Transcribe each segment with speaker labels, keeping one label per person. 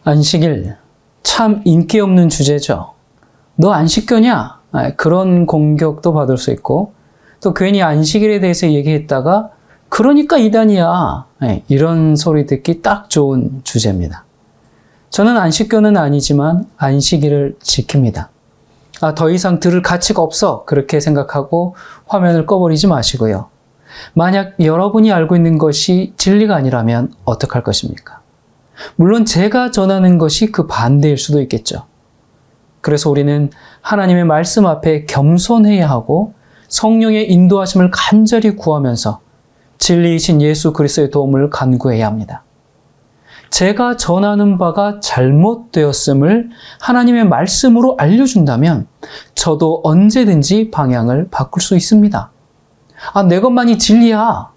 Speaker 1: 안식일, 참 인기 없는 주제죠. 너 안식교냐? 그런 공격도 받을 수 있고, 또 괜히 안식일에 대해서 얘기했다가 그러니까 이단이야, 이런 소리 듣기 딱 좋은 주제입니다. 저는 안식교는 아니지만 안식일을 지킵니다. 더 이상 들을 가치가 없어, 그렇게 생각하고 화면을 꺼버리지 마시고요. 만약 여러분이 알고 있는 것이 진리가 아니라면 어떡할 것입니까? 물론 제가 전하는 것이 그 반대일 수도 있겠죠. 그래서 우리는 하나님의 말씀 앞에 겸손해야 하고 성령의 인도하심을 간절히 구하면서 진리이신 예수 그리스도의 도움을 간구해야 합니다. 제가 전하는 바가 잘못되었음을 하나님의 말씀으로 알려준다면 저도 언제든지 방향을 바꿀 수 있습니다. 내 것만이 진리야,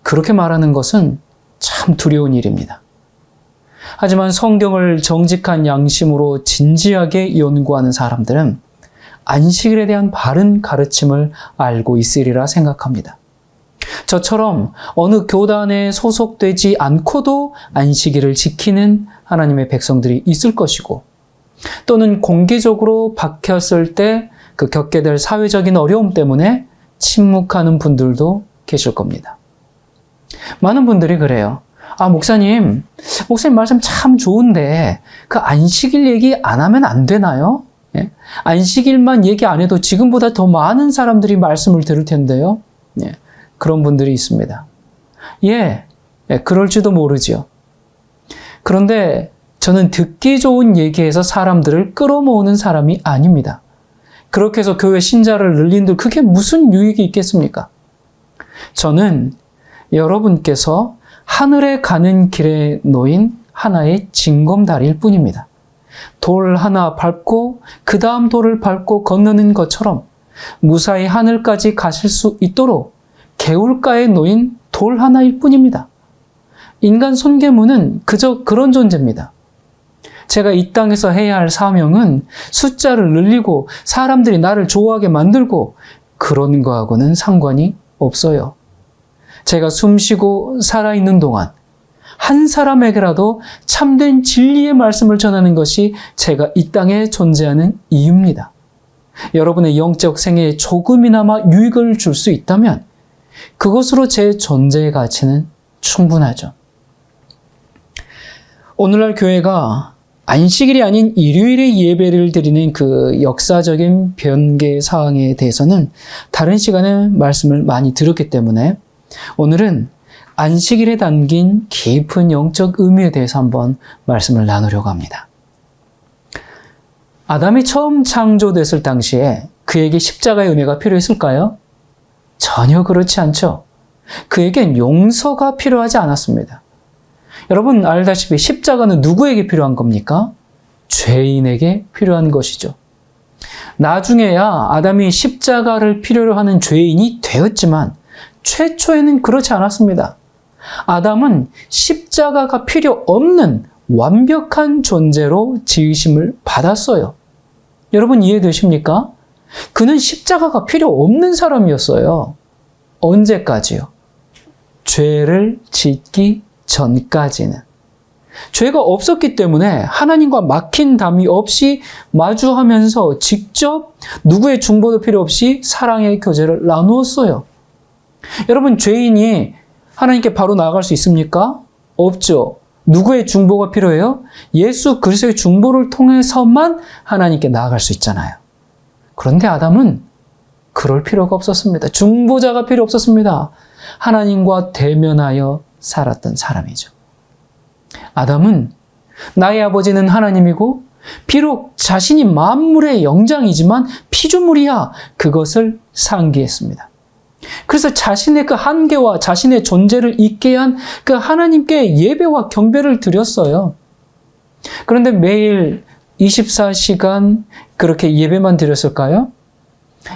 Speaker 1: 그렇게 말하는 것은 참 두려운 일입니다. 하지만 성경을 정직한 양심으로 진지하게 연구하는 사람들은 안식일에 대한 바른 가르침을 알고 있으리라 생각합니다. 저처럼 어느 교단에 소속되지 않고도 안식일을 지키는 하나님의 백성들이 있을 것이고, 또는 공개적으로 박혔을 때 그 겪게 될 사회적인 어려움 때문에 침묵하는 분들도 계실 겁니다. 많은 분들이 그래요. 목사님 말씀 참 좋은데 그 안식일 얘기 안 하면 안 되나요? 안식일만 얘기 안 해도 지금보다 더 많은 사람들이 말씀을 들을 텐데요. 그런 분들이 있습니다. 그럴지도 모르죠. 그런데 저는 듣기 좋은 얘기에서 사람들을 끌어모으는 사람이 아닙니다. 그렇게 해서 교회 신자를 늘린들 그게 무슨 유익이 있겠습니까? 저는 여러분께서 하늘에 가는 길에 놓인 하나의 징검다리일 뿐입니다. 돌 하나 밟고 그 다음 돌을 밟고 건너는 것처럼 무사히 하늘까지 가실 수 있도록 개울가에 놓인 돌 하나일 뿐입니다. 인간 손괴문은 그저 그런 존재입니다. 제가 이 땅에서 해야 할 사명은 숫자를 늘리고 사람들이 나를 좋아하게 만들고 그런 거하고는 상관이 없어요. 제가 숨쉬고 살아있는 동안 한 사람에게라도 참된 진리의 말씀을 전하는 것이 제가 이 땅에 존재하는 이유입니다. 여러분의 영적 생애에 조금이나마 유익을 줄 수 있다면 그것으로 제 존재의 가치는 충분하죠. 오늘날 교회가 안식일이 아닌 일요일에 예배를 드리는 그 역사적인 변개 사항에 대해서는 다른 시간에 말씀을 많이 들었기 때문에 오늘은 안식일에 담긴 깊은 영적 의미에 대해서 한번 말씀을 나누려고 합니다. 아담이 처음 창조됐을 당시에 그에게 십자가의 은혜가 필요했을까요? 전혀 그렇지 않죠. 그에겐 용서가 필요하지 않았습니다. 여러분 알다시피 십자가는 누구에게 필요한 겁니까? 죄인에게 필요한 것이죠. 나중에야 아담이 십자가를 필요로 하는 죄인이 되었지만 최초에는 그렇지 않았습니다. 아담은 십자가가 필요 없는 완벽한 존재로 지으심을 받았어요. 여러분 이해되십니까? 그는 십자가가 필요 없는 사람이었어요. 언제까지요? 죄를 짓기 전까지는. 죄가 없었기 때문에 하나님과 막힌 담이 없이 마주하면서 직접 누구의 중보도 필요 없이 사랑의 교제를 나누었어요. 여러분 죄인이 하나님께 바로 나아갈 수 있습니까? 없죠. 누구의 중보가 필요해요? 예수 그리스도의 중보를 통해서만 하나님께 나아갈 수 있잖아요. 그런데 아담은 그럴 필요가 없었습니다. 중보자가 필요 없었습니다. 하나님과 대면하여 살았던 사람이죠. 아담은 나의 아버지는 하나님이고 비록 자신이 만물의 영장이지만 피조물이야, 그것을 상기했습니다. 그래서 자신의 그 한계와 자신의 존재를 잊게 한 그 하나님께 예배와 경배를 드렸어요. 그런데 매일 24시간 그렇게 예배만 드렸을까요?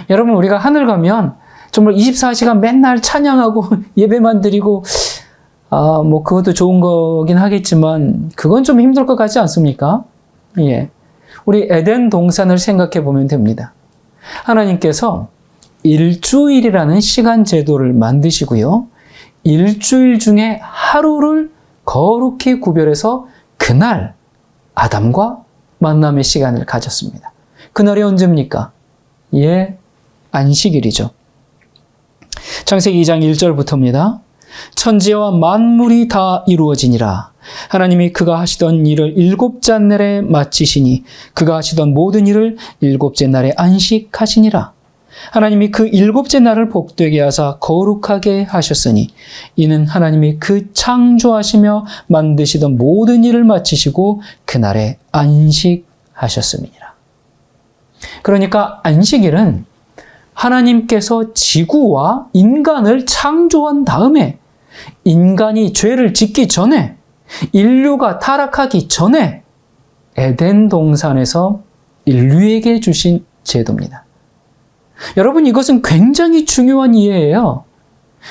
Speaker 1: 여러분 우리가 하늘 가면 정말 24시간 맨날 찬양하고 예배만 드리고 그것도 좋은 거긴 하겠지만 그건 좀 힘들 것 같지 않습니까? 우리 에덴 동산을 생각해 보면 됩니다. 하나님께서 일주일이라는 시간 제도를 만드시고요. 일주일 중에 하루를 거룩히 구별해서 그날 아담과 만남의 시간을 가졌습니다. 그날이 언제입니까? 안식일이죠. 창세기 2장 1절부터입니다. 천지와 만물이 다 이루어지니라. 하나님이 그가 하시던 일을 일곱째 날에 마치시니 그가 하시던 모든 일을 일곱째 날에 안식하시니라. 하나님이 그 일곱째 날을 복되게 하사 거룩하게 하셨으니 이는 하나님이 그 창조하시며 만드시던 모든 일을 마치시고 그날에 안식하셨음이니라. 그러니까 안식일은 하나님께서 지구와 인간을 창조한 다음에 인간이 죄를 짓기 전에, 인류가 타락하기 전에 에덴 동산에서 인류에게 주신 제도입니다. 여러분, 이것은 굉장히 중요한 이해예요.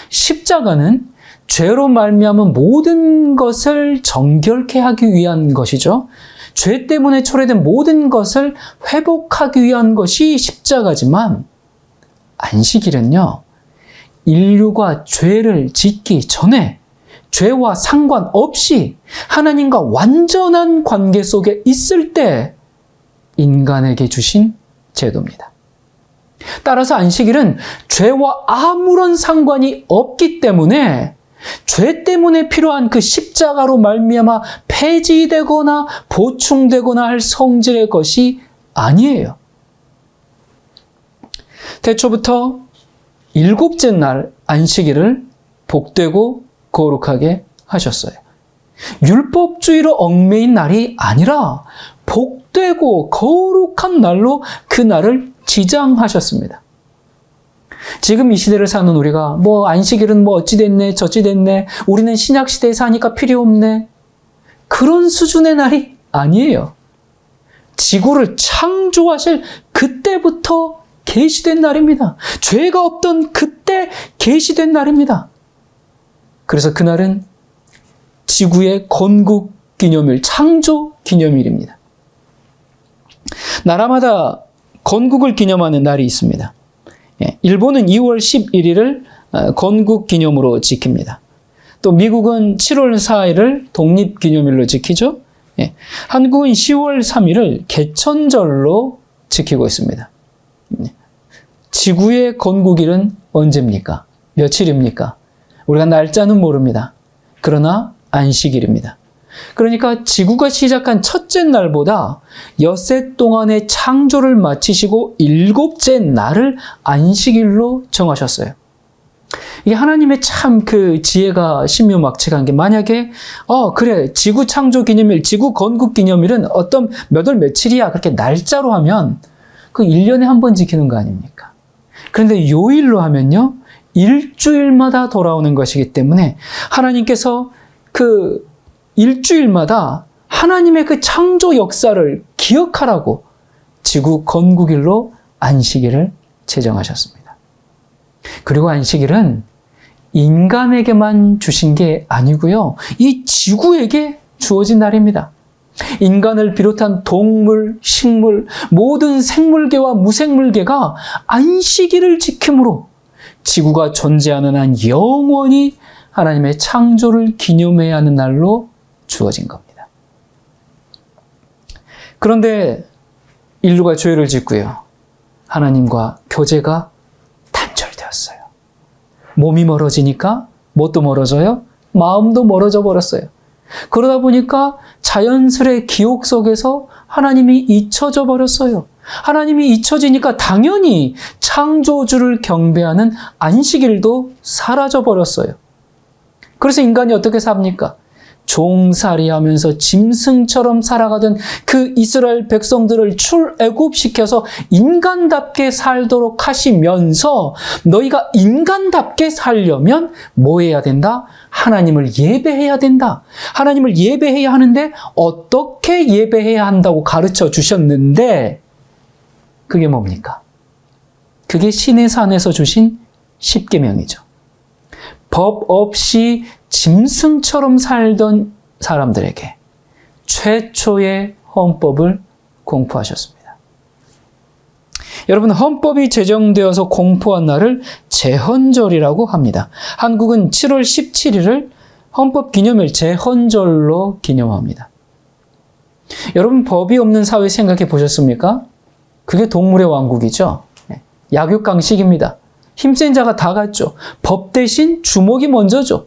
Speaker 1: 십자가는 죄로 말미암은 모든 것을 정결케 하기 위한 것이죠. 죄 때문에 초래된 모든 것을 회복하기 위한 것이 십자가지만, 안식일은요, 인류가 죄를 짓기 전에 죄와 상관없이 하나님과 완전한 관계 속에 있을 때 인간에게 주신 제도입니다. 따라서 안식일은 죄와 아무런 상관이 없기 때문에 죄 때문에 필요한 그 십자가로 말미암아 폐지되거나 보충되거나 할 성질의 것이 아니에요. 태초부터 일곱째 날 안식일을 복되고 거룩하게 하셨어요. 율법주의로 얽매인 날이 아니라 복되고 거룩한 날로 그 날을 지정하셨습니다. 지금 이 시대를 사는 우리가 안식일은 어찌 됐네 저찌 됐네, 우리는 신약 시대에 사니까 필요 없네, 그런 수준의 날이 아니에요. 지구를 창조하실 그때부터 계시된 날입니다. 죄가 없던 그때 계시된 날입니다. 그래서 그날은 지구의 건국 기념일, 창조 기념일입니다. 나라마다 건국을 기념하는 날이 있습니다. 일본은 2월 11일을 건국 기념으로 지킵니다. 또 미국은 7월 4일을 독립 기념일로 지키죠. 한국은 10월 3일을 개천절로 지키고 있습니다. 지구의 건국일은 언제입니까? 며칠입니까? 우리가 날짜는 모릅니다. 그러나 안식일입니다. 그러니까 지구가 시작한 첫째 날보다 엿새 동안의 창조를 마치시고 일곱째 날을 안식일로 정하셨어요. 이게 하나님의 참 그 지혜가 신묘막측한 게, 만약에 그래, 지구 창조 기념일, 지구 건국 기념일은 어떤 몇 월 며칠이야, 그렇게 날짜로 하면 그 1년에 한 번 지키는 거 아닙니까? 그런데 요일로 하면요, 일주일마다 돌아오는 것이기 때문에 하나님께서 그 일주일마다 하나님의 그 창조 역사를 기억하라고 지구 건국일로 안식일을 제정하셨습니다. 그리고 안식일은 인간에게만 주신 게 아니고요, 이 지구에게 주어진 날입니다. 인간을 비롯한 동물, 식물, 모든 생물계와 무생물계가 안식일을 지킴으로 지구가 존재하는 한 영원히 하나님의 창조를 기념해야 하는 날로 주어진 겁니다. 그런데 인류가 죄를 짓고요, 하나님과 교제가 단절되었어요. 몸이 멀어지니까 뭣도 멀어져요? 마음도 멀어져 버렸어요. 그러다 보니까 자연스레 기옥 속에서 하나님이 잊혀져 버렸어요. 하나님이 잊혀지니까 당연히 창조주를 경배하는 안식일도 사라져 버렸어요. 그래서 인간이 어떻게 삽니까? 종살이하면서 짐승처럼 살아가던 그 이스라엘 백성들을 출애굽시켜서 인간답게 살도록 하시면서, 너희가 인간답게 살려면 뭐 해야 된다? 하나님을 예배해야 된다. 하나님을 예배해야 하는데 어떻게 예배해야 한다고 가르쳐 주셨는데, 그게 뭡니까? 그게 시내 산에서 주신 십계명이죠. 법 없이 짐승처럼 살던 사람들에게 최초의 헌법을 공포하셨습니다. 여러분, 헌법이 제정되어서 공포한 날을 제헌절이라고 합니다. 한국은 7월 17일을 헌법 기념일 제헌절로 기념합니다. 여러분, 법이 없는 사회 생각해 보셨습니까? 그게 동물의 왕국이죠. 약육강식입니다. 힘센 자가 다 갔죠. 법 대신 주먹이 먼저죠.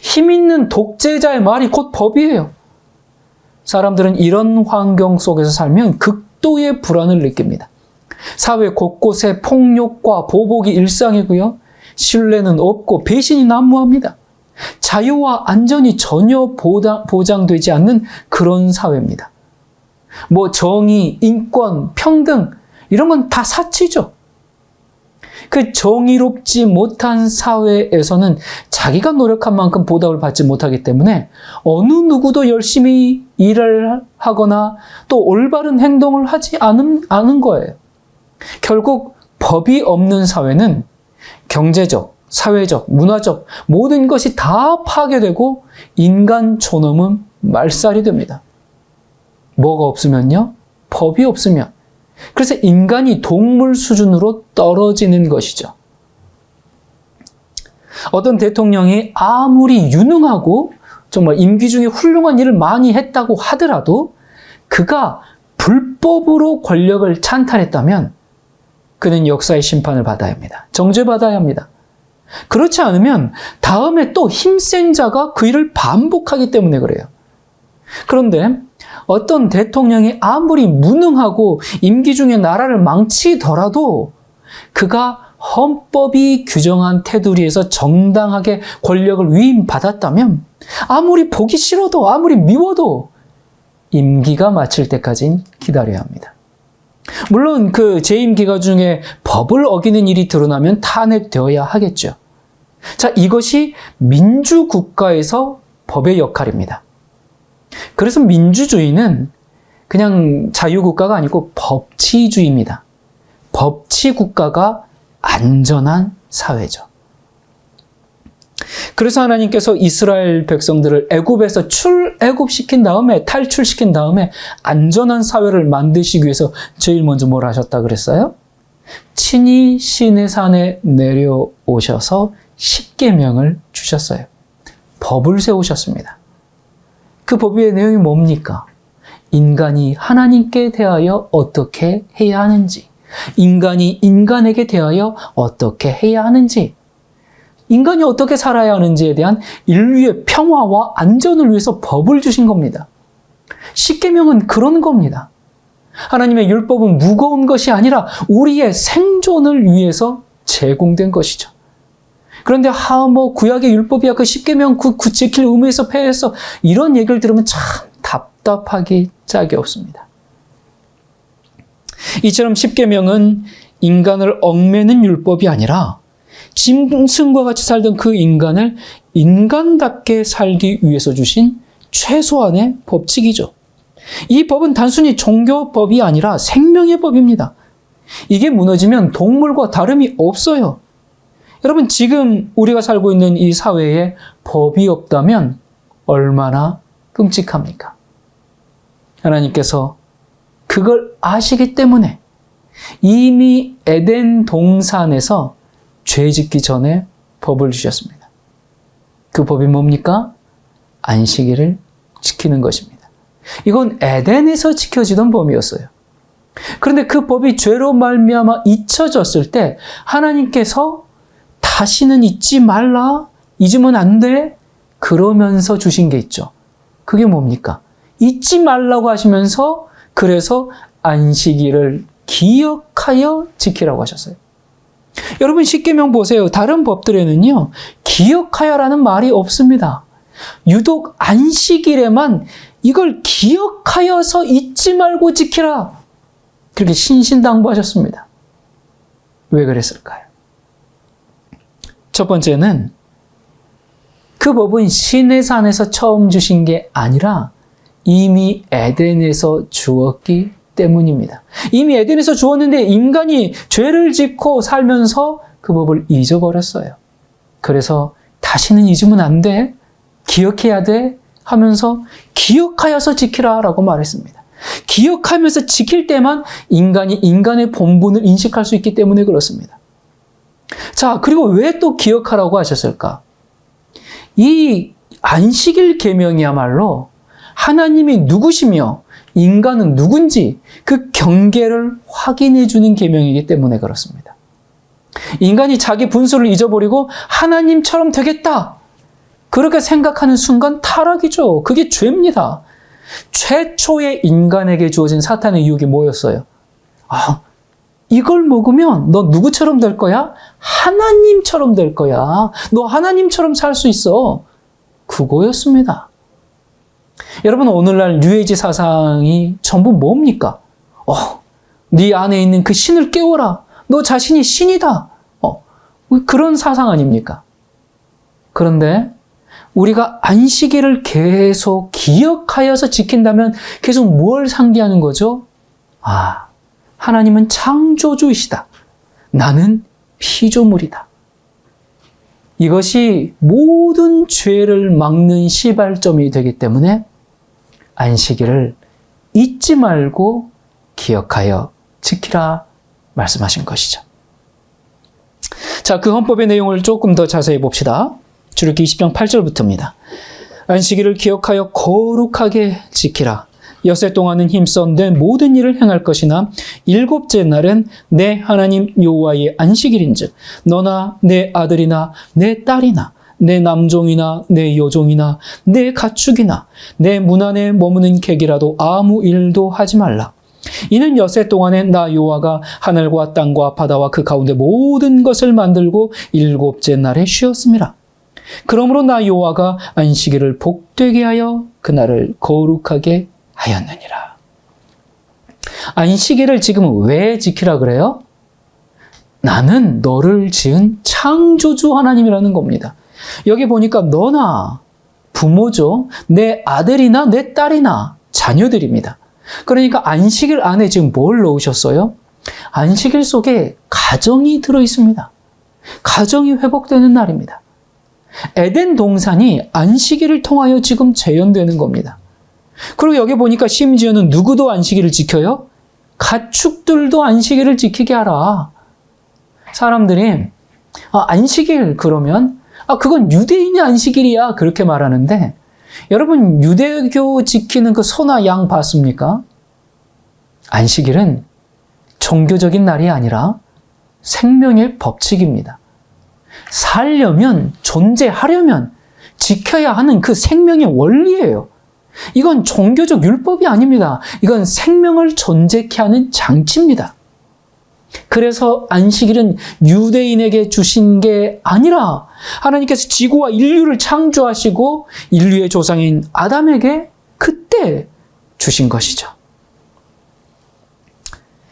Speaker 1: 힘 있는 독재자의 말이 곧 법이에요. 사람들은 이런 환경 속에서 살면 극도의 불안을 느낍니다. 사회 곳곳에 폭력과 보복이 일상이고요. 신뢰는 없고 배신이 난무합니다. 자유와 안전이 전혀 보장되지 않는 그런 사회입니다. 뭐 정의, 인권, 평등 이런 건 다 사치죠. 그 정의롭지 못한 사회에서는 자기가 노력한 만큼 보답을 받지 못하기 때문에 어느 누구도 열심히 일을 하거나 또 올바른 행동을 하지 않은 거예요. 결국 법이 없는 사회는 경제적, 사회적, 문화적 모든 것이 다 파괴되고 인간 존엄은 말살이 됩니다. 뭐가 없으면요? 법이 없으면. 그래서 인간이 동물 수준으로 떨어지는 것이죠. 어떤 대통령이 아무리 유능하고 정말 임기 중에 훌륭한 일을 많이 했다고 하더라도 그가 불법으로 권력을 찬탈했다면 그는 역사의 심판을 받아야 합니다. 정죄받아야 합니다. 그렇지 않으면 다음에 또 힘센 자가 그 일을 반복하기 때문에 그래요. 그런데 어떤 대통령이 아무리 무능하고 임기 중에 나라를 망치더라도 그가 헌법이 규정한 테두리에서 정당하게 권력을 위임받았다면 아무리 보기 싫어도 아무리 미워도 임기가 마칠 때까지는 기다려야 합니다. 물론 그 재임 기간 중에 법을 어기는 일이 드러나면 탄핵되어야 하겠죠. 자, 이것이 민주국가에서 법의 역할입니다. 그래서 민주주의는 그냥 자유국가가 아니고 법치주의입니다. 법치국가가 안전한 사회죠. 그래서 하나님께서 이스라엘 백성들을 애굽에서 출애굽시킨 다음에 탈출시킨 다음에 안전한 사회를 만드시기 위해서 제일 먼저 뭘 하셨다 그랬어요? 친히 시내산에 내려오셔서 십계명을 주셨어요. 법을 세우셨습니다. 그 법의 내용이 뭡니까? 인간이 하나님께 대하여 어떻게 해야 하는지, 인간이 인간에게 대하여 어떻게 해야 하는지, 인간이 어떻게 살아야 하는지에 대한 인류의 평화와 안전을 위해서 법을 주신 겁니다. 십계명은 그런 겁니다. 하나님의 율법은 무거운 것이 아니라 우리의 생존을 위해서 제공된 것이죠. 그런데 구약의 율법이야 그 십계명 지킬 의무에서 폐해서 이런 얘기를 들으면 참 답답하기 짝이 없습니다. 이처럼 십계명은 인간을 얽매는 율법이 아니라 짐승과 같이 살던 그 인간을 인간답게 살기 위해서 주신 최소한의 법칙이죠. 이 법은 단순히 종교법이 아니라 생명의 법입니다. 이게 무너지면 동물과 다름이 없어요. 여러분, 지금 우리가 살고 있는 이 사회에 법이 없다면 얼마나 끔찍합니까? 하나님께서 그걸 아시기 때문에 이미 에덴 동산에서 죄 짓기 전에 법을 주셨습니다. 그 법이 뭡니까? 안식일을 지키는 것입니다. 이건 에덴에서 지켜지던 법이었어요. 그런데 그 법이 죄로 말미암아 잊혀졌을 때 하나님께서 다시는 잊지 말라, 잊으면 안 돼, 그러면서 주신 게 있죠. 그게 뭡니까? 잊지 말라고 하시면서 그래서 안식일을 기억하여 지키라고 하셨어요. 여러분, 십계명 보세요. 다른 법들에는요, 기억하여라는 말이 없습니다. 유독 안식일에만 이걸 기억하여서 잊지 말고 지키라, 그렇게 신신당부하셨습니다. 왜 그랬을까요? 첫 번째는 그 법은 시내산에서 처음 주신 게 아니라 이미 에덴에서 주었기 때문입니다. 이미 에덴에서 주었는데 인간이 죄를 짓고 살면서 그 법을 잊어버렸어요. 그래서 다시는 잊으면 안 돼, 기억해야 돼 하면서 기억하여서 지키라라고 말했습니다. 기억하면서 지킬 때만 인간이 인간의 본분을 인식할 수 있기 때문에 그렇습니다. 자, 그리고 왜 또 기억하라고 하셨을까? 이 안식일 계명이야말로 하나님이 누구시며 인간은 누군지 그 경계를 확인해 주는 계명이기 때문에 그렇습니다. 인간이 자기 분수를 잊어버리고 하나님처럼 되겠다, 그렇게 생각하는 순간 타락이죠. 그게 죄입니다. 최초의 인간에게 주어진 사탄의 유혹이 뭐였어요? 이걸 먹으면 너 누구처럼 될 거야? 하나님처럼 될 거야. 너 하나님처럼 살 수 있어. 그거였습니다. 여러분, 오늘날 뉴에이지 사상이 전부 뭡니까? 네 안에 있는 그 신을 깨워라. 너 자신이 신이다. 그런 사상 아닙니까? 그런데 우리가 안식일을 계속 기억하여서 지킨다면 계속 뭘 상기하는 거죠? 하나님은 창조주이시다. 나는 피조물이다. 이것이 모든 죄를 막는 시발점이 되기 때문에 안식일을 잊지 말고 기억하여 지키라 말씀하신 것이죠. 자, 그 헌법의 내용을 조금 더 자세히 봅시다. 출애굽기 20장 8절부터입니다. 안식일을 기억하여 거룩하게 지키라. 엿새 동안은 힘써 내 모든 일을 행할 것이나 일곱째 날은 내 하나님 여호와의 안식일인즉 너나 내 아들이나 내 딸이나 내 남종이나 내 여종이나 내 가축이나 내 문 안에 머무는 객이라도 아무 일도 하지 말라. 이는 엿새 동안에 나 여호와가 하늘과 땅과 바다와 그 가운데 모든 것을 만들고 일곱째 날에 쉬었음이라. 그러므로 나 여호와가 안식일을 복되게 하여 그날을 거룩하게 하였느니라. 안식일을 지금 왜 지키라 그래요? 나는 너를 지은 창조주 하나님이라는 겁니다. 여기 보니까 너나 부모죠. 내 아들이나 내 딸이나 자녀들입니다. 그러니까 안식일 안에 지금 뭘 넣으셨어요? 안식일 속에 가정이 들어있습니다. 가정이 회복되는 날입니다. 에덴 동산이 안식일을 통하여 지금 재현되는 겁니다. 그리고 여기 보니까 심지어는 누구도 안식일을 지켜요? 가축들도 안식일을 지키게 하라. 사람들이 안식일 그러면 그건 유대인의 안식일이야 그렇게 말하는데, 여러분 유대교 지키는 그 소나 양 봤습니까? 안식일은 종교적인 날이 아니라 생명의 법칙입니다. 살려면, 존재하려면 지켜야 하는 그 생명의 원리예요. 이건 종교적 율법이 아닙니다. 이건 생명을 존재케 하는 장치입니다. 그래서 안식일은 유대인에게 주신 게 아니라 하나님께서 지구와 인류를 창조하시고 인류의 조상인 아담에게 그때 주신 것이죠.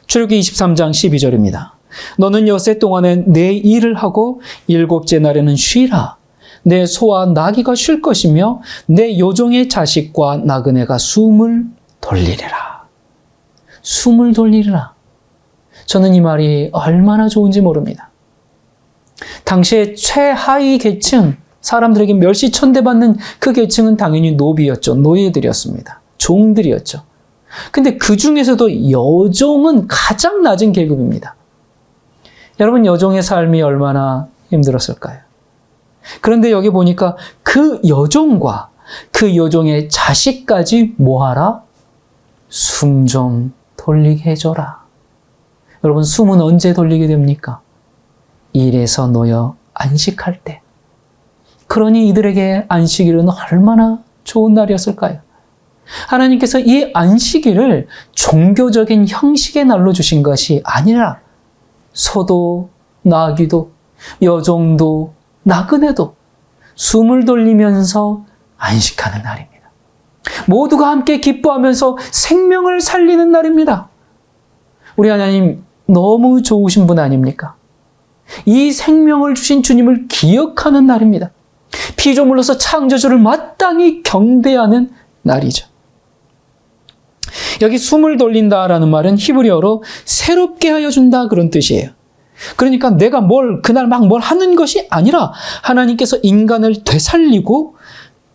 Speaker 1: 출애굽기 23장 12절입니다. 너는 엿새 동안에 내 일을 하고 일곱째 날에는 쉬라. 내 소와 나귀가 쉴 것이며 내 여종의 자식과 나그네가 숨을 돌리리라. 숨을 돌리리라. 저는 이 말이 얼마나 좋은지 모릅니다. 당시에 최하위 계층, 사람들에게 멸시천대받는 그 계층은 당연히 노비였죠. 노예들이었습니다. 종들이었죠. 근데 그 중에서도 여종은 가장 낮은 계급입니다. 여러분, 여종의 삶이 얼마나 힘들었을까요? 그런데 여기 보니까 그 여종과 그 여종의 자식까지 뭐하라? 숨 좀 돌리게 해줘라. 여러분, 숨은 언제 돌리게 됩니까? 일에서 놓여 안식할 때. 그러니 이들에게 안식일은 얼마나 좋은 날이었을까요? 하나님께서 이 안식일을 종교적인 형식의 날로 주신 것이 아니라 소도 나귀도 여종도 나그네도 숨을 돌리면서 안식하는 날입니다. 모두가 함께 기뻐하면서 생명을 살리는 날입니다. 우리 하나님 너무 좋으신 분 아닙니까? 이 생명을 주신 주님을 기억하는 날입니다. 피조물로서 창조주를 마땅히 경배하는 날이죠. 여기 숨을 돌린다라는 말은 히브리어로 새롭게 하여 준다 그런 뜻이에요. 그러니까 내가 그날 막 뭘 하는 것이 아니라 하나님께서 인간을 되살리고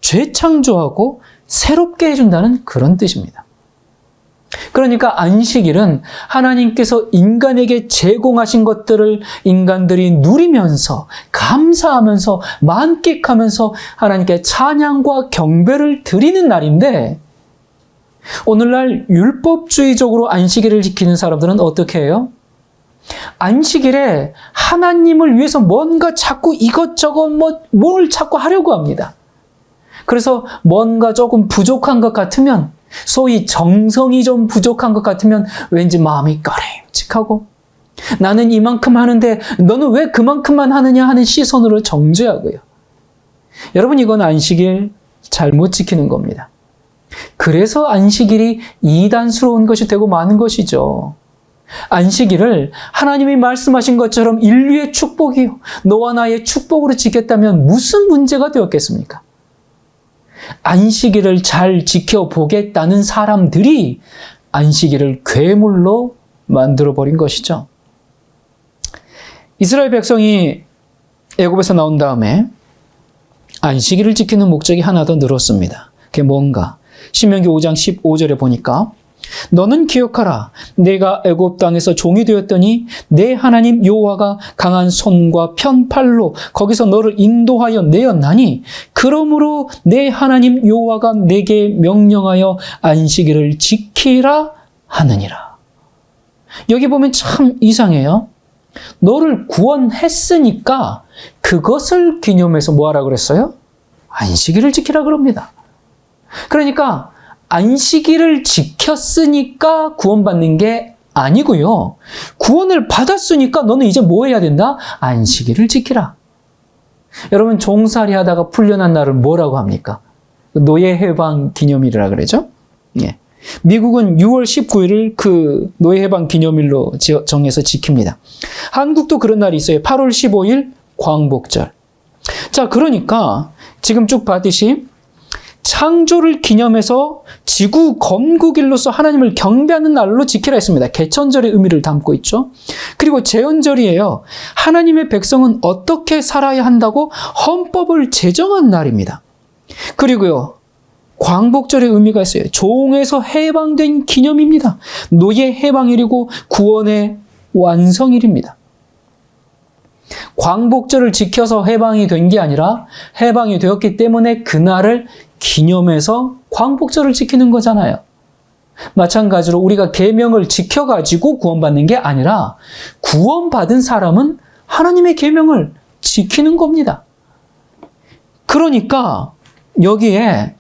Speaker 1: 재창조하고 새롭게 해준다는 그런 뜻입니다. 그러니까 안식일은 하나님께서 인간에게 제공하신 것들을 인간들이 누리면서 감사하면서 만끽하면서 하나님께 찬양과 경배를 드리는 날인데, 오늘날 율법주의적으로 안식일을 지키는 사람들은 어떻게 해요? 안식일에 하나님을 위해서 뭔가 자꾸 이것저것 뭘 자꾸 하려고 합니다. 그래서 뭔가 조금 부족한 것 같으면, 소위 정성이 좀 부족한 것 같으면 왠지 마음이 꺼림칙하고, 나는 이만큼 하는데 너는 왜 그만큼만 하느냐 하는 시선으로 정죄하고요. 여러분, 이건 안식일 잘못 지키는 겁니다. 그래서 안식일이 이단스러운 것이 되고 마는 것이죠. 안식일을 하나님이 말씀하신 것처럼 인류의 축복이요, 너와 나의 축복으로 지켰다면 무슨 문제가 되었겠습니까? 안식일을 잘 지켜보겠다는 사람들이 안식일을 괴물로 만들어버린 것이죠. 이스라엘 백성이 애굽에서 나온 다음에 안식일을 지키는 목적이 하나 더 늘었습니다. 그게 뭔가? 신명기 5장 15절에 보니까 너는 기억하라. 내가 애굽 땅에서 종이 되었더니 내 하나님 여호와가 강한 손과 편팔로 거기서 너를 인도하여 내었나니 그러므로 내 하나님 여호와가 내게 명령하여 안식일을 지키라 하느니라. 여기 보면 참 이상해요. 너를 구원했으니까 그것을 기념해서 뭐하라 그랬어요? 안식일을 지키라 그럽니다. 그러니까 안식일을 지켰으니까 구원받는 게 아니고요. 구원을 받았으니까 너는 이제 뭐 해야 된다? 안식일을 지키라. 여러분, 종살이 하다가 풀려난 날을 뭐라고 합니까? 노예해방 기념일이라 그러죠? 예. 미국은 6월 19일을 그 노예해방 기념일로 정해서 지킵니다. 한국도 그런 날이 있어요. 8월 15일 광복절. 자, 그러니까 지금 쭉 봤듯이 창조를 기념해서 지구 건국일로서 하나님을 경배하는 날로 지키라 했습니다. 개천절의 의미를 담고 있죠. 그리고 제헌절이에요. 하나님의 백성은 어떻게 살아야 한다고 헌법을 제정한 날입니다. 그리고요, 광복절의 의미가 있어요. 종에서 해방된 기념입니다. 노예 해방일이고 구원의 완성일입니다. 광복절을 지켜서 해방이 된 게 아니라 해방이 되었기 때문에 그날을 기념해서 광복절을 지키는 거잖아요. 마찬가지로 우리가 계명을 지켜가지고 구원받는 게 아니라 구원받은 사람은 하나님의 계명을 지키는 겁니다. 그러니까 여기에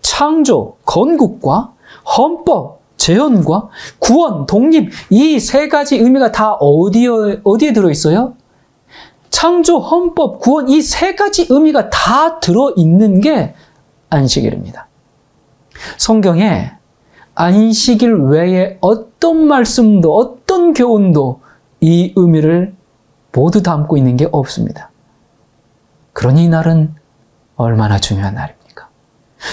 Speaker 1: 창조, 건국과 헌법, 제헌과 구원, 독립, 이 세 가지 의미가 다 어디에 들어있어요? 창조, 헌법, 구원, 이 세 가지 의미가 다 들어있는 게 안식일입니다. 성경에 안식일 외에 어떤 말씀도 어떤 교훈도 이 의미를 모두 담고 있는 게 없습니다. 그러니 이 날은 얼마나 중요한 날입니까?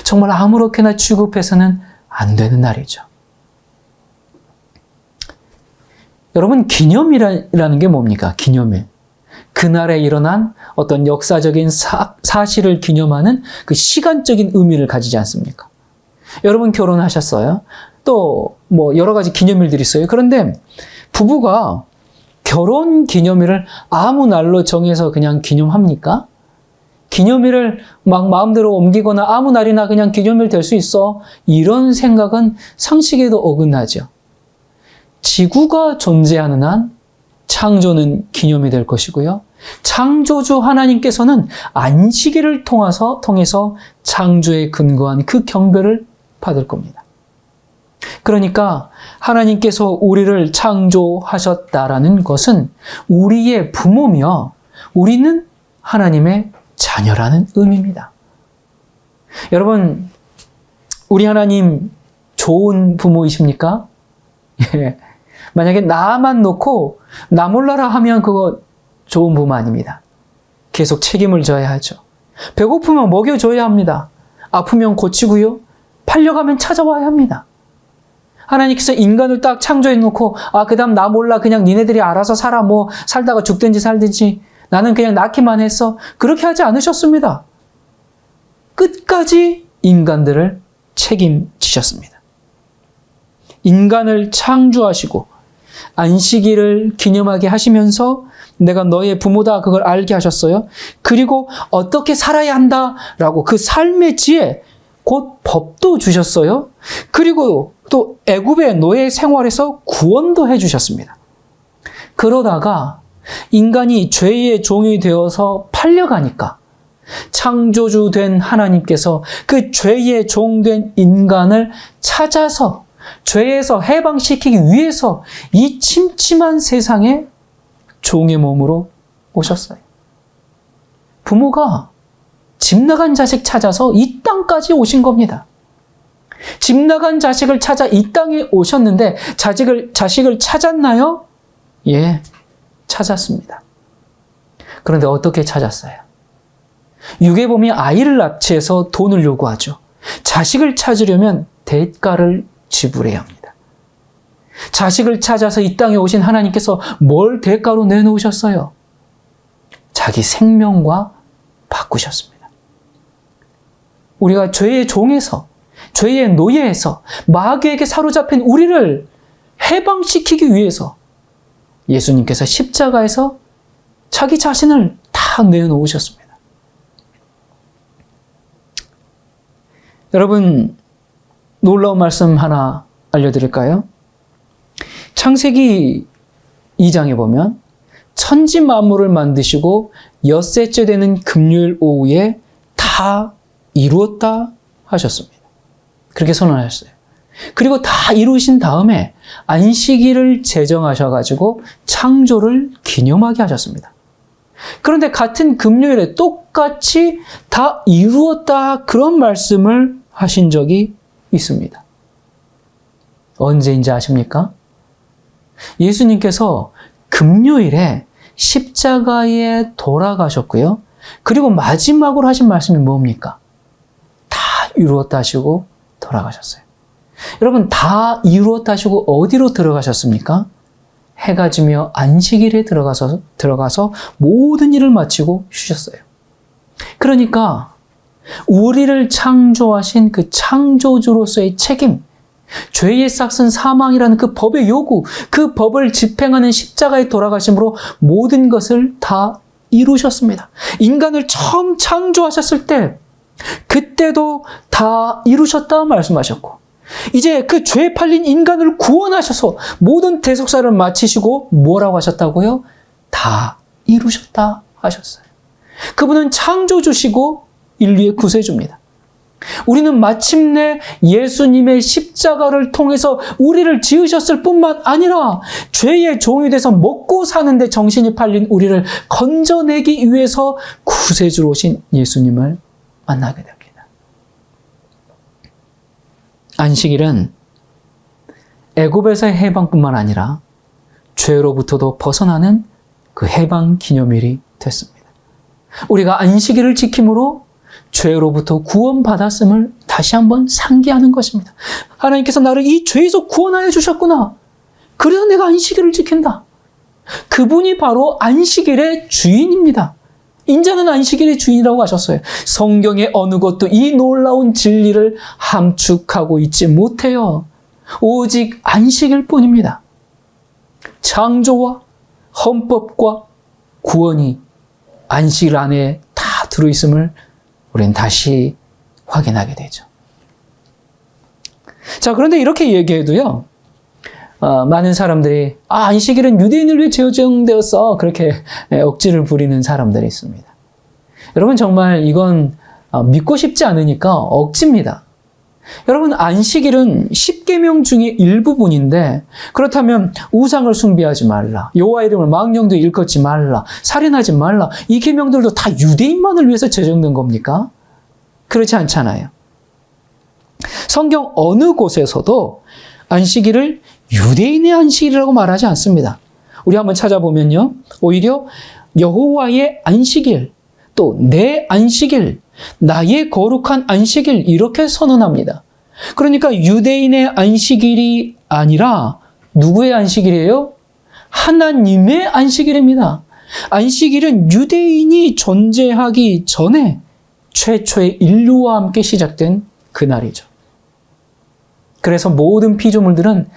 Speaker 1: 정말 아무렇게나 취급해서는 안 되는 날이죠. 여러분, 기념이라는 게 뭡니까? 기념일. 그날에 일어난 어떤 역사적인 사실을 기념하는 그 시간적인 의미를 가지지 않습니까? 여러분 결혼하셨어요? 또 뭐 여러 가지 기념일들이 있어요. 그런데 부부가 결혼 기념일을 아무 날로 정해서 그냥 기념합니까? 기념일을 막 마음대로 옮기거나 아무 날이나 그냥 기념일 될 수 있어. 이런 생각은 상식에도 어긋나죠. 지구가 존재하는 한 창조는 기념이 될 것이고요. 창조주 하나님께서는 안식일을 통해서 창조에 근거한 그 경배를 받을 겁니다. 그러니까 하나님께서 우리를 창조하셨다라는 것은 우리의 부모며 우리는 하나님의 자녀라는 의미입니다. 여러분, 우리 하나님 좋은 부모이십니까? 예. 만약에 나만 놓고 나 몰라라 하면 그거 좋은 부모 아닙니다. 계속 책임을 져야 하죠. 배고프면 먹여줘야 합니다. 아프면 고치고요. 팔려가면 찾아와야 합니다. 하나님께서 인간을 딱 창조해 놓고 그 다음 나 몰라 그냥 니네들이 알아서 살아 뭐 살다가 죽든지 살든지 나는 그냥 낳기만 했어. 그렇게 하지 않으셨습니다. 끝까지 인간들을 책임지셨습니다. 인간을 창조하시고 안식일을 기념하게 하시면서 내가 너의 부모다 그걸 알게 하셨어요. 그리고 어떻게 살아야 한다라고 그 삶의 지혜, 곧 법도 주셨어요. 그리고 또 애굽의 노예 생활에서 구원도 해주셨습니다. 그러다가 인간이 죄의 종이 되어서 팔려가니까 창조주 된 하나님께서 그 죄의 종 된 인간을 찾아서 죄에서 해방시키기 위해서 이 침침한 세상에 종의 몸으로 오셨어요. 부모가 집 나간 자식 찾아서 이 땅까지 오신 겁니다. 집 나간 자식을 찾아 이 땅에 오셨는데 자식을 찾았나요? 예, 찾았습니다. 그런데 어떻게 찾았어요? 유괴범이 아이를 납치해서 돈을 요구하죠. 자식을 찾으려면 대가를 지불해야 합니다. 자식을 찾아서 이 땅에 오신 하나님께서 뭘 대가로 내놓으셨어요? 자기 생명과 바꾸셨습니다. 우리가 죄의 종에서, 죄의 노예에서 마귀에게 사로잡힌 우리를 해방시키기 위해서 예수님께서 십자가에서 자기 자신을 다 내놓으셨습니다. 여러분, 놀라운 말씀 하나 알려드릴까요? 창세기 2장에 보면 천지 만물을 만드시고 엿새째 되는 금요일 오후에 다 이루었다 하셨습니다. 그렇게 선언하셨어요. 그리고 다 이루신 다음에 안식일을 제정하셔가지고 창조를 기념하게 하셨습니다. 그런데 같은 금요일에 똑같이 다 이루었다 그런 말씀을 하신 적이 있습니다. 언제인지 아십니까? 예수님께서 금요일에 십자가에 돌아가셨고요. 그리고 마지막으로 하신 말씀이 뭡니까? 다 이루었다 하시고 돌아가셨어요. 여러분, 다 이루었다 하시고 어디로 들어가셨습니까? 해가 지며 안식일에 들어가서 모든 일을 마치고 쉬셨어요. 그러니까 우리를 창조하신 그 창조주로서의 책임, 죄의 싹슨 사망이라는 그 법의 요구, 그 법을 집행하는 십자가에 돌아가심으로 모든 것을 다 이루셨습니다. 인간을 처음 창조하셨을 때 그때도 다 이루셨다 말씀하셨고, 이제 그 죄에 팔린 인간을 구원하셔서 모든 대속사를 마치시고 뭐라고 하셨다고요? 다 이루셨다 하셨어요. 그분은 창조주시고 인류의 구세주입니다. 우리는 마침내 예수님의 십자가를 통해서 우리를 지으셨을 뿐만 아니라 죄의 종이 돼서 먹고 사는데 정신이 팔린 우리를 건져내기 위해서 구세주로 오신 예수님을 만나게 됩니다. 안식일은 애굽에서의 해방뿐만 아니라 죄로부터도 벗어나는 그 해방 기념일이 됐습니다. 우리가 안식일을 지킴으로 죄로부터 구원받았음을 다시 한번 상기하는 것입니다. 하나님께서 나를 이 죄에서 구원하여 주셨구나. 그래서 내가 안식일을 지킨다. 그분이 바로 안식일의 주인입니다. 인자는 안식일의 주인이라고 하셨어요. 성경의 어느 것도 이 놀라운 진리를 함축하고 있지 못해요. 오직 안식일 뿐입니다. 창조와 헌법과 구원이 안식일 안에 다 들어있음을 우리는 다시 확인하게 되죠. 자, 그런데 이렇게 얘기해도요, 많은 사람들이 안식일은 유대인을 위해 제정되었어, 그렇게 억지를 부리는 사람들이 있습니다. 여러분, 정말 이건 믿고 싶지 않으니까 억지입니다. 여러분, 안식일은 10계명 중에 일부분인데, 그렇다면 우상을 숭배하지 말라, 여호와 이름을 망령되이 일컫지 말라, 살인하지 말라, 이 계명들도 다 유대인만을 위해서 제정된 겁니까? 그렇지 않잖아요. 성경 어느 곳에서도 안식일을 유대인의 안식일이라고 말하지 않습니다. 우리 한번 찾아보면요, 오히려 여호와의 안식일, 또 내 안식일, 나의 거룩한 안식일, 이렇게 선언합니다. 그러니까 유대인의 안식일이 아니라 누구의 안식일이에요? 하나님의 안식일입니다. 안식일은 유대인이 존재하기 전에 최초의 인류와 함께 시작된 그날이죠. 그래서 모든 피조물들은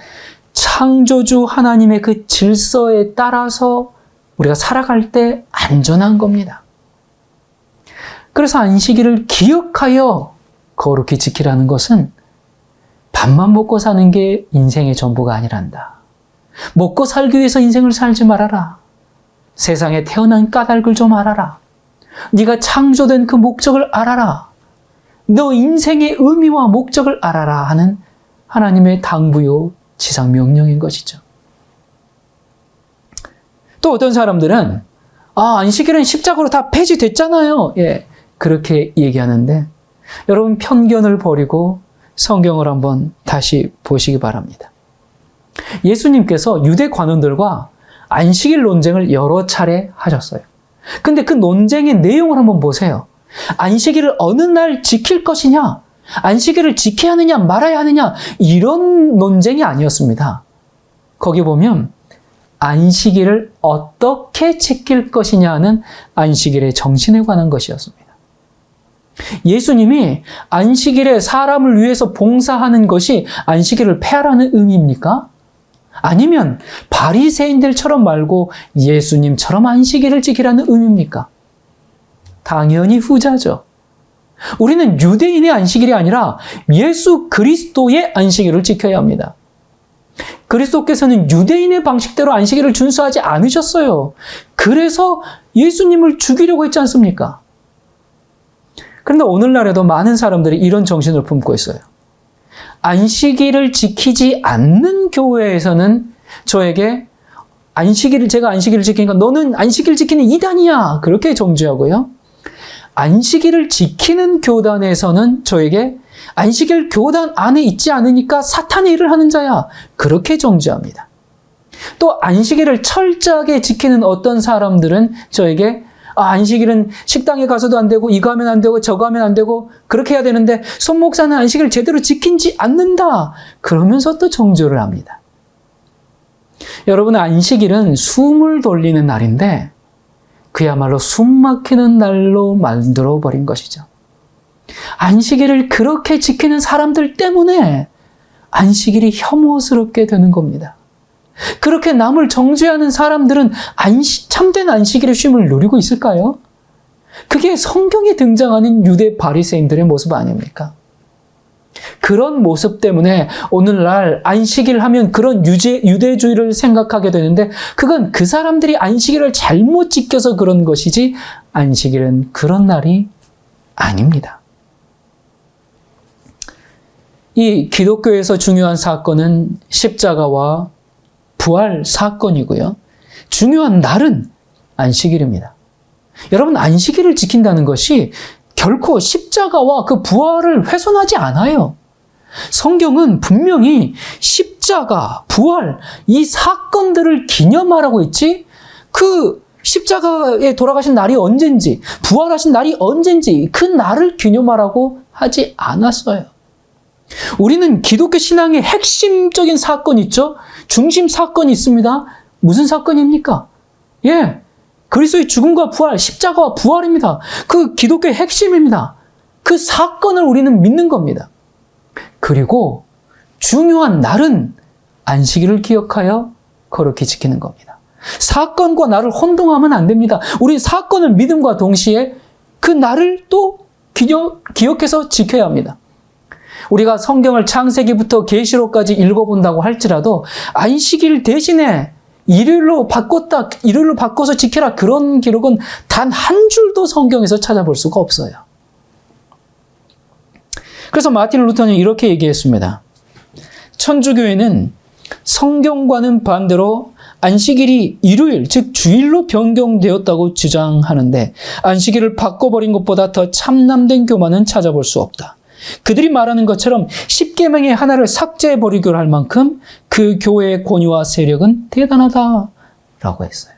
Speaker 1: 창조주 하나님의 그 질서에 따라서 우리가 살아갈 때 안전한 겁니다. 그래서 안식일을 기억하여 거룩히 지키라는 것은 밥만 먹고 사는 게 인생의 전부가 아니란다. 먹고 살기 위해서 인생을 살지 말아라. 세상에 태어난 까닭을 좀 알아라. 네가 창조된 그 목적을 알아라. 너 인생의 의미와 목적을 알아라 하는 하나님의 당부요 지상 명령인 것이죠. 또 어떤 사람들은 안식일은 십자가로 다 폐지됐잖아요. 예, 그렇게 얘기하는데 여러분 편견을 버리고 성경을 한번 다시 보시기 바랍니다. 예수님께서 유대 관원들과 안식일 논쟁을 여러 차례 하셨어요. 근데 그 논쟁의 내용을 한번 보세요. 안식일을 어느 날 지킬 것이냐, 안식일을 지켜야 하느냐 말아야 하느냐 이런 논쟁이 아니었습니다. 거기 보면 안식일을 어떻게 지킬 것이냐는 안식일의 정신에 관한 것이었습니다. 예수님이 안식일에 사람을 위해서 봉사하는 것이 안식일을 폐하라는 의미입니까? 아니면 바리새인들처럼 말고 예수님처럼 안식일을 지키라는 의미입니까? 당연히 후자죠. 우리는 유대인의 안식일이 아니라 예수 그리스도의 안식일을 지켜야 합니다. 그리스도께서는 유대인의 방식대로 안식일을 준수하지 않으셨어요. 그래서 예수님을 죽이려고 했지 않습니까? 그런데 오늘날에도 많은 사람들이 이런 정신을 품고 있어요. 안식일을 지키지 않는 교회에서는 저에게 제가 안식일을 지키니까 너는 안식일 지키는 이단이야. 그렇게 정죄하고요. 안식일을 지키는 교단에서는 저에게 안식일 교단 안에 있지 않으니까 사탄의 일을 하는 자야. 그렇게 정죄합니다. 또 안식일을 철저하게 지키는 어떤 사람들은 저에게 안식일은 식당에 가서도 안 되고 이거 하면 안 되고 저거 하면 안 되고 그렇게 해야 되는데 손 목사는 안식일을 제대로 지키지 않는다. 그러면서 또 정죄를 합니다. 여러분, 안식일은 숨을 돌리는 날인데 그야말로 숨 막히는 날로 만들어버린 것이죠. 안식일을 그렇게 지키는 사람들 때문에 안식일이 혐오스럽게 되는 겁니다. 그렇게 남을 정죄하는 사람들은 참된 안식일의 쉼을 누리고 있을까요? 그게 성경에 등장하는 유대 바리새인들의 모습 아닙니까? 그런 모습 때문에 오늘날 안식일 하면 그런 유대주의를 생각하게 되는데 그건 그 사람들이 안식일을 잘못 지켜서 그런 것이지 안식일은 그런 날이 아닙니다. 이 기독교에서 중요한 사건은 십자가와 부활 사건이고요. 중요한 날은 안식일입니다. 여러분, 안식일을 지킨다는 것이 결코 십자가와 그 부활을 훼손하지 않아요. 성경은 분명히 십자가, 부활, 이 사건들을 기념하라고 했지 그 십자가에 돌아가신 날이 언젠지, 부활하신 날이 언젠지 그 날을 기념하라고 하지 않았어요. 우리는 기독교 신앙의 핵심적인 사건 있죠? 중심 사건이 있습니다. 무슨 사건입니까? 그리스도의 죽음과 부활, 십자가와 부활입니다. 그 기독교의 핵심입니다. 그 사건을 우리는 믿는 겁니다. 그리고 중요한 날은 안식일을 기억하여 거룩히 지키는 겁니다. 사건과 날을 혼동하면 안 됩니다. 우리 사건을 믿음과 동시에 그 날을 또 기억해서 지켜야 합니다. 우리가 성경을 창세기부터 계시록까지 읽어본다고 할지라도 안식일 대신에 일요일로 바꿔서 지켜라 그런 기록은 단 한 줄도 성경에서 찾아볼 수가 없어요. 그래서 마틴 루터는 이렇게 얘기했습니다. 천주교회는 성경과는 반대로 안식일이 일요일, 즉 주일로 변경되었다고 주장하는데 안식일을 바꿔버린 것보다 더 참남된 교만은 찾아볼 수 없다. 그들이 말하는 것처럼 십계명의 하나를 삭제해버리기로 할 만큼 그 교회의 권위와 세력은 대단하다라고 했어요.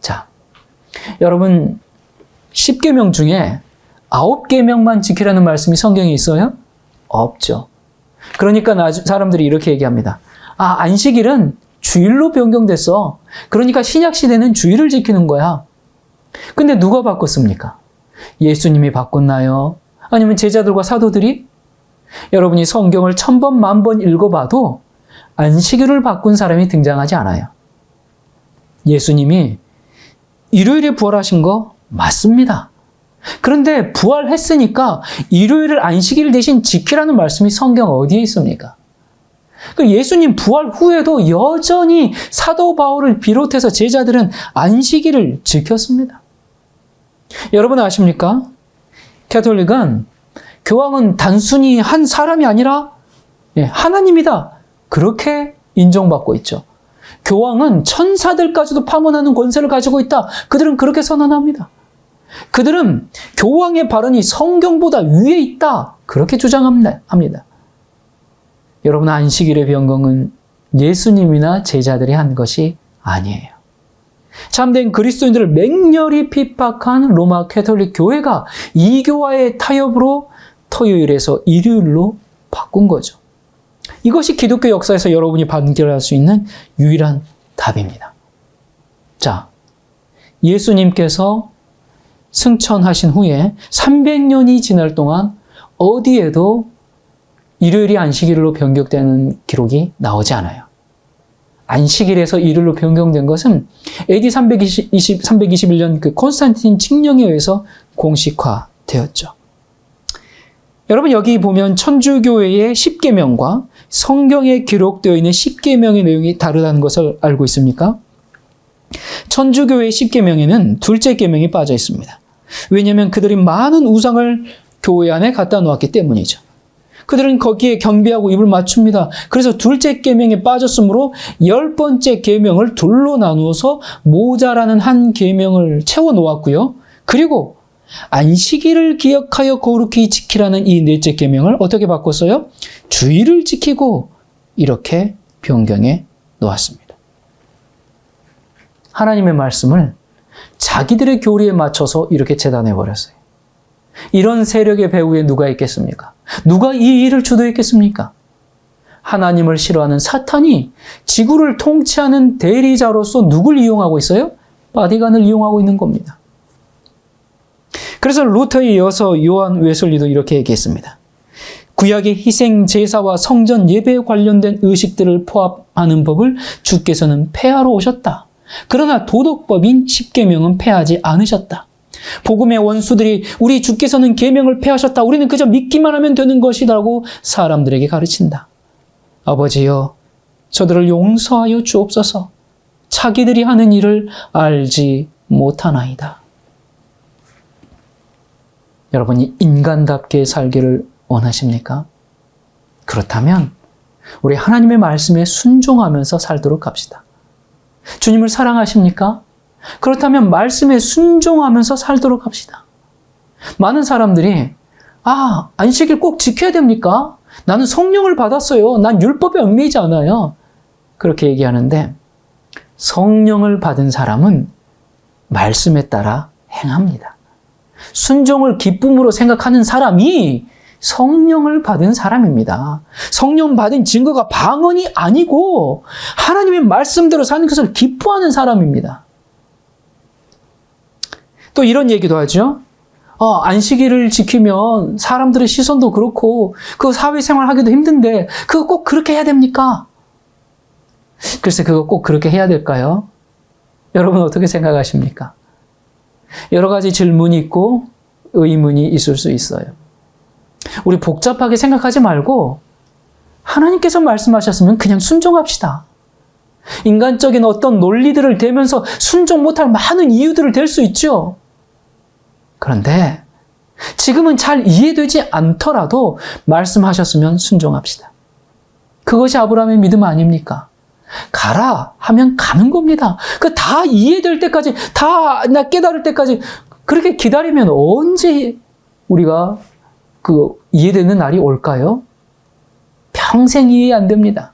Speaker 1: 자, 여러분, 10계명 중에 9계명만 지키라는 말씀이 성경에 있어요? 없죠. 그러니까 사람들이 이렇게 얘기합니다. 안식일은 주일로 변경됐어. 그러니까 신약시대는 주일을 지키는 거야. 근데 누가 바꿨습니까? 예수님이 바꿨나요? 아니면 제자들과 사도들이? 여러분이 성경을 1000번, 10,000번 읽어봐도 안식일을 바꾼 사람이 등장하지 않아요. 예수님이 일요일에 부활하신 거 맞습니다. 그런데 부활했으니까 일요일을 안식일 대신 지키라는 말씀이 성경 어디에 있습니까? 예수님 부활 후에도 여전히 사도 바울을 비롯해서 제자들은 안식일을 지켰습니다. 여러분 아십니까? 가톨릭은 교황은 단순히 한 사람이 아니라 하나님이다. 그렇게 인정받고 있죠. 교황은 천사들까지도 파문하는 권세를 가지고 있다. 그들은 그렇게 선언합니다. 그들은 교황의 발언이 성경보다 위에 있다. 그렇게 주장합니다. 여러분, 안식일의 변경은 예수님이나 제자들이 한 것이 아니에요. 참된 그리스도인들을 맹렬히 핍박한 로마 가톨릭 교회가 이교와의 타협으로 토요일에서 일요일로 바꾼 거죠. 이것이 기독교 역사에서 여러분이 발견할 수 있는 유일한 답입니다. 자, 예수님께서 승천하신 후에 300년이 지날 동안 어디에도 일요일이 안식일로 변경되는 기록이 나오지 않아요. 안식일에서 일요일로 변경된 것은 AD 321년 그 콘스탄틴 칙령에 의해서 공식화되었죠. 여러분, 여기 보면 천주교회의 10계명과 성경에 기록되어 있는 10계명의 내용이 다르다는 것을 알고 있습니까? 천주교회의 10계명에는 둘째 계명이 빠져 있습니다. 왜냐하면 그들이 많은 우상을 교회 안에 갖다 놓았기 때문이죠. 그들은 거기에 경배하고 입을 맞춥니다. 그래서 둘째 계명에 빠졌으므로 10번째 계명을 둘로 나누어서 모자라는 한 계명을 채워 놓았고요. 그리고 안식일을 기억하여 거룩히 지키라는 이 넷째 계명을 어떻게 바꿨어요? 주일을 지키고 이렇게 변경해 놓았습니다. 하나님의 말씀을 자기들의 교리에 맞춰서 이렇게 재단해 버렸어요. 이런 세력의 배후에 누가 있겠습니까? 누가 이 일을 주도했겠습니까? 하나님을 싫어하는 사탄이 지구를 통치하는 대리자로서 누굴 이용하고 있어요? 바티칸을 이용하고 있는 겁니다. 그래서 루터에 이어서 요한 웨슬리도 이렇게 얘기했습니다. 구약의 희생 제사와 성전 예배에 관련된 의식들을 포함하는 법을 주께서는 폐하러 오셨다. 그러나 도덕법인 십계명은 폐하지 않으셨다. 복음의 원수들이 우리 주께서는 계명을 폐하셨다. 우리는 그저 믿기만 하면 되는 것이라고 사람들에게 가르친다. 아버지여, 저들을 용서하여 주옵소서. 자기들이 하는 일을 알지 못하나이다. 여러분이 인간답게 살기를 원하십니까? 그렇다면 우리 하나님의 말씀에 순종하면서 살도록 합시다. 주님을 사랑하십니까? 그렇다면 말씀에 순종하면서 살도록 합시다. 많은 사람들이 안식일 꼭 지켜야 됩니까? 나는 성령을 받았어요. 난 율법에 얽매이지 않아요. 그렇게 얘기하는데 성령을 받은 사람은 말씀에 따라 행합니다. 순종을 기쁨으로 생각하는 사람이 성령을 받은 사람입니다. 성령 받은 증거가 방언이 아니고 하나님의 말씀대로 사는 것을 기뻐하는 사람입니다. 또 이런 얘기도 하죠. 안식일을 지키면 사람들의 시선도 그렇고 그 사회생활 하기도 힘든데 그거 꼭 그렇게 해야 됩니까? 글쎄, 그거 꼭 그렇게 해야 될까요? 여러분 어떻게 생각하십니까? 여러 가지 질문이 있고 의문이 있을 수 있어요. 우리 복잡하게 생각하지 말고 하나님께서 말씀하셨으면 그냥 순종합시다. 인간적인 어떤 논리들을 대면서 순종 못할 많은 이유들을 댈 수 있죠. 그런데 지금은 잘 이해되지 않더라도 말씀하셨으면 순종합시다. 그것이 아브라함의 믿음 아닙니까? 가라 하면 가는 겁니다. 다 이해될 때까지, 다 나 깨달을 때까지 그렇게 기다리면 언제 우리가 이해되는 날이 올까요? 평생 이해 안 됩니다.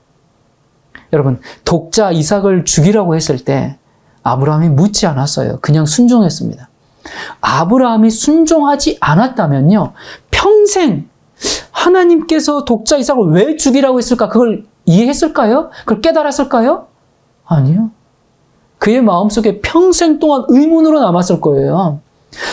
Speaker 1: 여러분, 독자 이삭을 죽이라고 했을 때 아브라함이 묻지 않았어요. 그냥 순종했습니다. 아브라함이 순종하지 않았다면요, 평생 하나님께서 독자 이삭을 왜 죽이라고 했을까? 그걸 이해했을까요? 그걸 깨달았을까요? 아니요. 그의 마음속에 평생 동안 의문으로 남았을 거예요.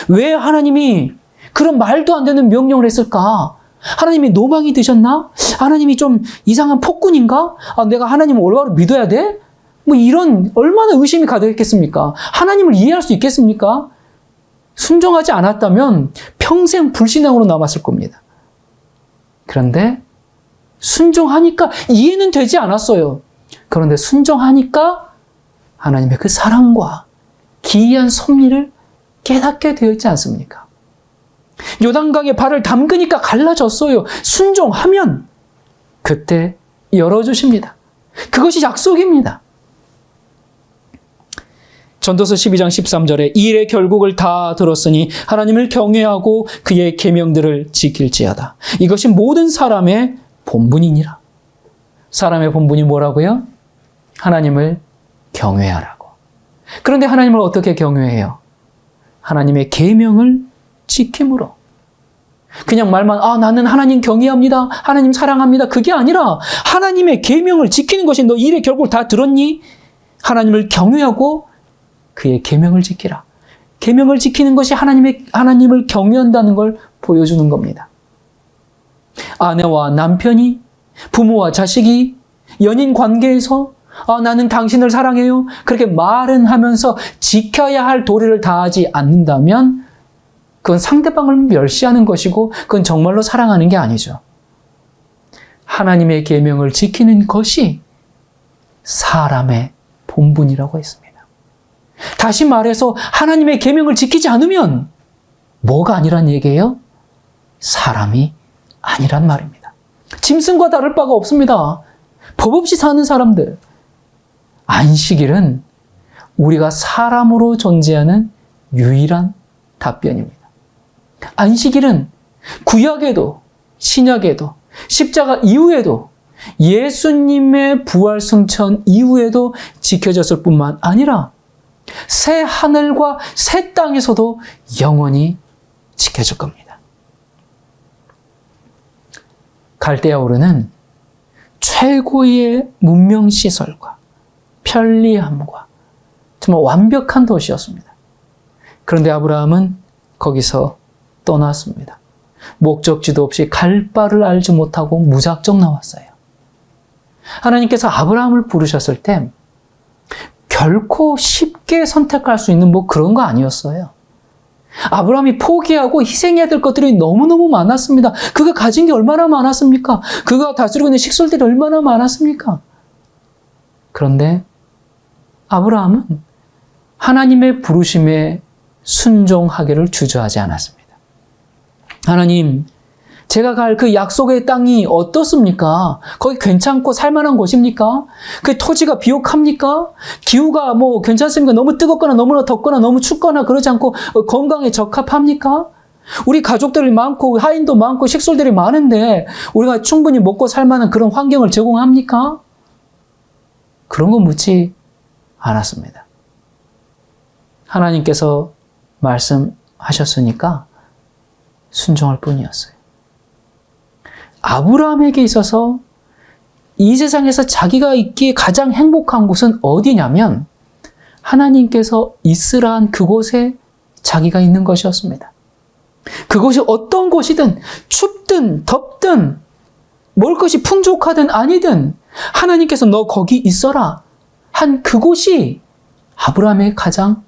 Speaker 1: 왜 하나님이 그런 말도 안 되는 명령을 했을까? 하나님이 노망이 드셨나? 하나님이 좀 이상한 폭군인가? 내가 하나님을 올바로 믿어야 돼? 이런 얼마나 의심이 가득했겠습니까? 하나님을 이해할 수 있겠습니까? 순종하지 않았다면 평생 불신앙으로 남았을 겁니다. 그런데 순종하니까 이해는 되지 않았어요. 그런데 순종하니까 하나님의 그 사랑과 기이한 섭리를 깨닫게 되었지 않습니까? 요단강에 발을 담그니까 갈라졌어요. 순종하면 그때 열어주십니다. 그것이 약속입니다. 전도서 12장 13절에 이 일의 결국을 다 들었으니 하나님을 경외하고 그의 계명들을 지킬지어다. 이것이 모든 사람의 본분이니라. 사람의 본분이 뭐라고요? 하나님을 경외하라고. 그런데 하나님을 어떻게 경외해요? 하나님의 계명을 지킴으로. 그냥 말만 나는 하나님 경외합니다. 하나님 사랑합니다. 그게 아니라 하나님의 계명을 지키는 것이 너 일의 결국을 다 들었니? 하나님을 경외하고 그의 계명을 지키라. 계명을 지키는 것이 하나님을 경외한다는 걸 보여주는 겁니다. 아내와 남편이, 부모와 자식이, 연인 관계에서 나는 당신을 사랑해요. 그렇게 말은 하면서 지켜야 할 도리를 다하지 않는다면 그건 상대방을 멸시하는 것이고 그건 정말로 사랑하는 게 아니죠. 하나님의 계명을 지키는 것이 사람의 본분이라고 했습니다. 다시 말해서 하나님의 계명을 지키지 않으면 뭐가 아니란 얘기예요? 사람이 아니란 말입니다. 짐승과 다를 바가 없습니다. 법 없이 사는 사람들. 안식일은 우리가 사람으로 존재하는 유일한 답변입니다. 안식일은 구약에도 신약에도 십자가 이후에도 예수님의 부활 승천 이후에도 지켜졌을 뿐만 아니라 새 하늘과 새 땅에서도 영원히 지켜질 겁니다. 갈대아우르는 최고의 문명시설과 편리함과 정말 완벽한 도시였습니다. 그런데 아브라함은 거기서 떠났습니다. 목적지도 없이 갈 바를 알지 못하고 무작정 나왔어요. 하나님께서 아브라함을 부르셨을 때 결코 쉽게 선택할 수 있는 그런 거 아니었어요. 아브라함이 포기하고 희생해야 될 것들이 너무너무 많았습니다. 그가 가진 게 얼마나 많았습니까? 그가 다스리고 있는 식솔들이 얼마나 많았습니까? 그런데 아브라함은 하나님의 부르심에 순종하기를 주저하지 않았습니다. 하나님, 제가 갈 그 약속의 땅이 어떻습니까? 거기 괜찮고 살만한 곳입니까? 그 토지가 비옥합니까? 기후가 괜찮습니까? 너무 뜨겁거나 너무 덥거나 너무 춥거나 그러지 않고 건강에 적합합니까? 우리 가족들이 많고 하인도 많고 식솔들이 많은데 우리가 충분히 먹고 살만한 그런 환경을 제공합니까? 그런 거 묻지 않았습니다. 하나님께서 말씀하셨으니까 순종할 뿐이었어요. 아브라함에게 있어서 이 세상에서 자기가 있기에 가장 행복한 곳은 어디냐면 하나님께서 있으라 한 그곳에 자기가 있는 것이었습니다. 그곳이 어떤 곳이든 춥든 덥든 먹을 것이 풍족하든 아니든 하나님께서 너 거기 있어라 한 그곳이 아브라함의 가장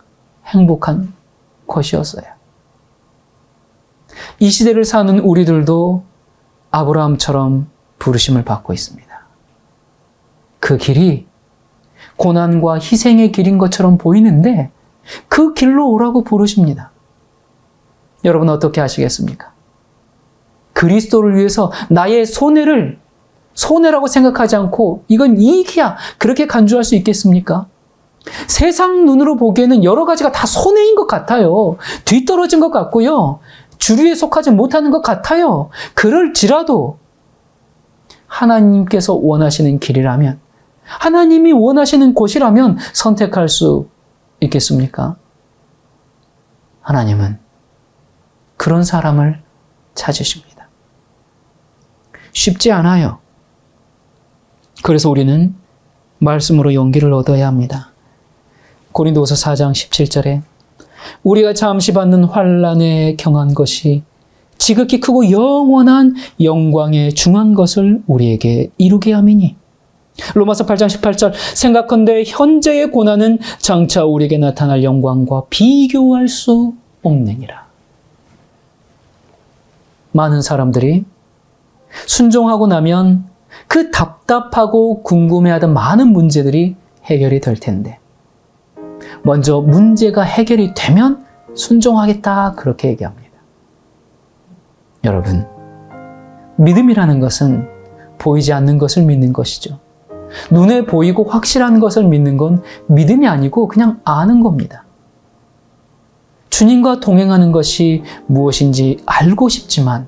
Speaker 1: 행복한 것이었어요. 이 시대를 사는 우리들도 아브라함처럼 부르심을 받고 있습니다. 그 길이 고난과 희생의 길인 것처럼 보이는데 그 길로 오라고 부르십니다. 여러분 어떻게 하시겠습니까? 그리스도를 위해서 나의 손해를 손해라고 생각하지 않고 이건 이익이야 그렇게 간주할 수 있겠습니까? 세상 눈으로 보기에는 여러 가지가 다 손해인 것 같아요. 뒤떨어진 것 같고요. 주류에 속하지 못하는 것 같아요. 그럴지라도 하나님께서 원하시는 길이라면, 하나님이 원하시는 곳이라면 선택할 수 있겠습니까? 하나님은 그런 사람을 찾으십니다. 쉽지 않아요. 그래서 우리는 말씀으로 용기를 얻어야 합니다. 고린도후서 4장 17절에 우리가 잠시 받는 환난에 경한 것이 지극히 크고 영원한 영광에 중한 것을 우리에게 이루게 함이니. 로마서 8장 18절 생각컨대 현재의 고난은 장차 우리에게 나타날 영광과 비교할 수 없느니라. 많은 사람들이 순종하고 나면 그 답답하고 궁금해하던 많은 문제들이 해결이 될 텐데 먼저 문제가 해결이 되면 순종하겠다 그렇게 얘기합니다. 여러분, 믿음이라는 것은 보이지 않는 것을 믿는 것이죠. 눈에 보이고 확실한 것을 믿는 건 믿음이 아니고 그냥 아는 겁니다. 주님과 동행하는 것이 무엇인지 알고 싶지만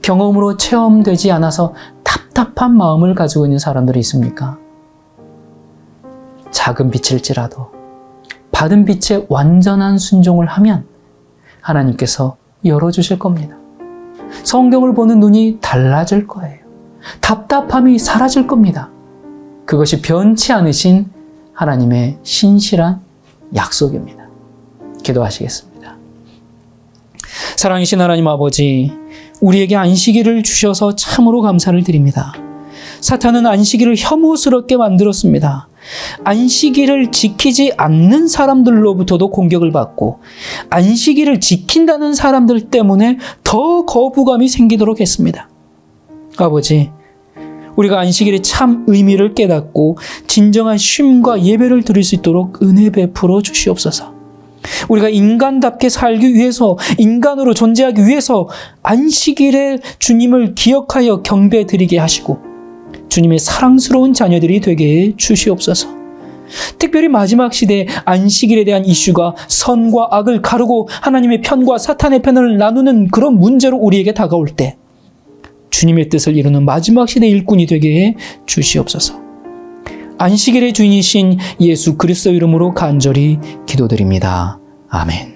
Speaker 1: 경험으로 체험되지 않아서 답답한 마음을 가지고 있는 사람들이 있습니까? 작은 빛일지라도 받은 빛에 완전한 순종을 하면 하나님께서 열어주실 겁니다. 성경을 보는 눈이 달라질 거예요. 답답함이 사라질 겁니다. 그것이 변치 않으신 하나님의 신실한 약속입니다. 기도하시겠습니다. 사랑이신 하나님 아버지, 우리에게 안식일을 주셔서 참으로 감사를 드립니다. 사탄은 안식일을 혐오스럽게 만들었습니다. 안식일을 지키지 않는 사람들로부터도 공격을 받고 안식일을 지킨다는 사람들 때문에 더 거부감이 생기도록 했습니다. 아버지, 우리가 안식일의 참 의미를 깨닫고 진정한 쉼과 예배를 드릴 수 있도록 은혜 베풀어 주시옵소서. 우리가 인간답게 살기 위해서, 인간으로 존재하기 위해서 안식일에 주님을 기억하여 경배 드리게 하시고 주님의 사랑스러운 자녀들이 되게 해 주시옵소서. 특별히 마지막 시대에 안식일에 대한 이슈가 선과 악을 가르고 하나님의 편과 사탄의 편을 나누는 그런 문제로 우리에게 다가올 때 주님의 뜻을 이루는 마지막 시대 일꾼이 되게 해 주시옵소서. 안식일의 주인이신 예수 그리스도 이름으로 간절히 기도드립니다. 아멘.